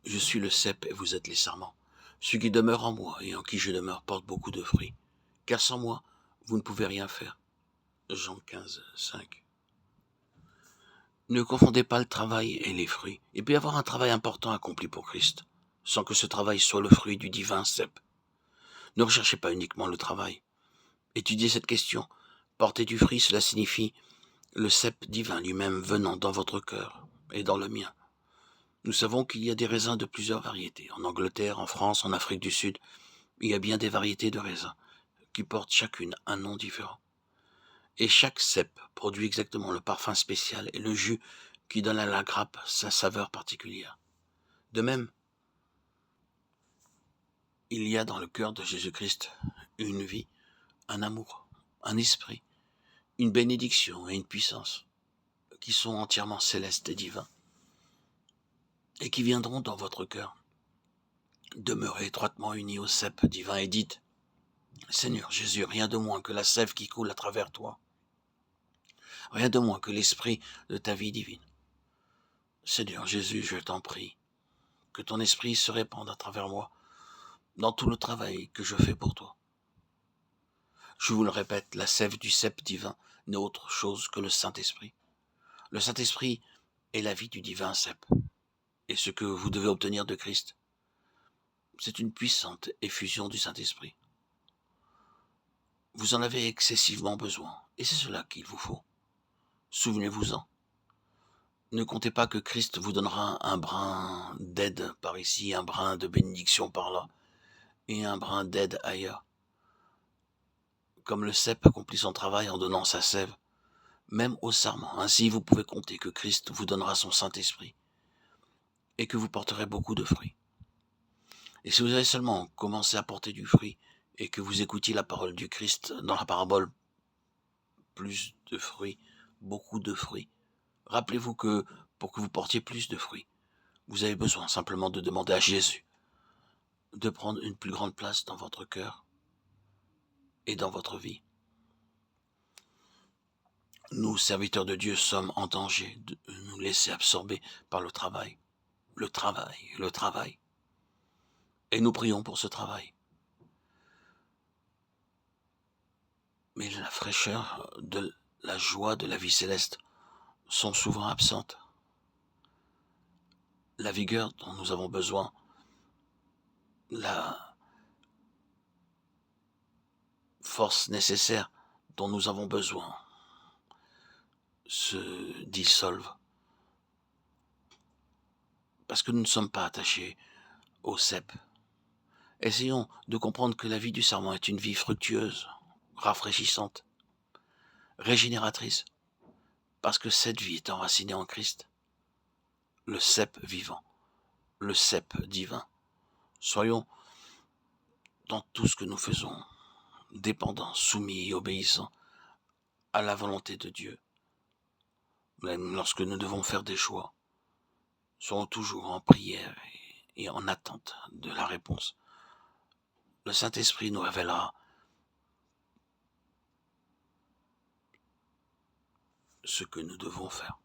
Je suis le cep et vous êtes les sarments. Celui qui demeure en moi et en qui je demeure porte beaucoup de fruits. Car sans moi, vous ne pouvez rien faire. Jean 15, 5. Ne confondez pas le travail et les fruits. Il peut y avoir un travail important accompli pour Christ, sans que ce travail soit le fruit du divin cep. Ne recherchez pas uniquement le travail. Étudiez cette question. Porter du fruit, cela signifie le cep divin lui-même venant dans votre cœur et dans le mien. Nous savons qu'il y a des raisins de plusieurs variétés. En Angleterre, en France, en Afrique du Sud, il y a bien des variétés de raisins qui portent chacune un nom différent. Et chaque cep produit exactement le parfum spécial et le jus qui donne à la grappe sa saveur particulière. De même, il y a dans le cœur de Jésus-Christ une vie, un amour, un esprit, une bénédiction et une puissance qui sont entièrement célestes et divins et qui viendront dans votre cœur. Demeurez étroitement unis au cep divin et dites: Seigneur Jésus, rien de moins que la sève qui coule à travers toi, rien de moins que l'esprit de ta vie divine. Seigneur Jésus, je t'en prie, que ton esprit se répande à travers moi, dans tout le travail que je fais pour toi. Je vous le répète, la sève du cep divin n'est autre chose que le Saint-Esprit. Le Saint-Esprit est la vie du divin cep. Et ce que vous devez obtenir de Christ, c'est une puissante effusion du Saint-Esprit. Vous en avez excessivement besoin, et c'est cela qu'il vous faut. Souvenez-vous-en. Ne comptez pas que Christ vous donnera un brin d'aide par ici, un brin de bénédiction par là, et un brin d'aide ailleurs. Comme le cep accomplit son travail en donnant sa sève, même au sarment. Ainsi, vous pouvez compter que Christ vous donnera son Saint-Esprit, et que vous porterez beaucoup de fruits. Et si vous avez seulement commencé à porter du fruit, et que vous écoutiez la parole du Christ dans la parabole, plus de fruits, beaucoup de fruits, rappelez-vous que pour que vous portiez plus de fruits, vous avez besoin simplement de demander à Jésus de prendre une plus grande place dans votre cœur et dans votre vie. Nous, serviteurs de Dieu, sommes en danger de nous laisser absorber par le travail. Le travail, le travail. Et nous prions pour ce travail. Mais la fraîcheur, la joie de la vie céleste sont souvent absentes. La vigueur dont nous avons besoin, la force nécessaire dont nous avons besoin se dissolvent. Parce que nous ne sommes pas attachés au cep. Essayons de comprendre que la vie du serment est une vie fructueuse, rafraîchissante, régénératrice, parce que cette vie est enracinée en Christ, le cep vivant, le cep divin. Soyons, dans tout ce que nous faisons, dépendants, soumis et obéissants à la volonté de Dieu. Même lorsque nous devons faire des choix, soyons toujours en prière et en attente de la réponse. Le Saint-Esprit nous révélera ce que nous devons faire.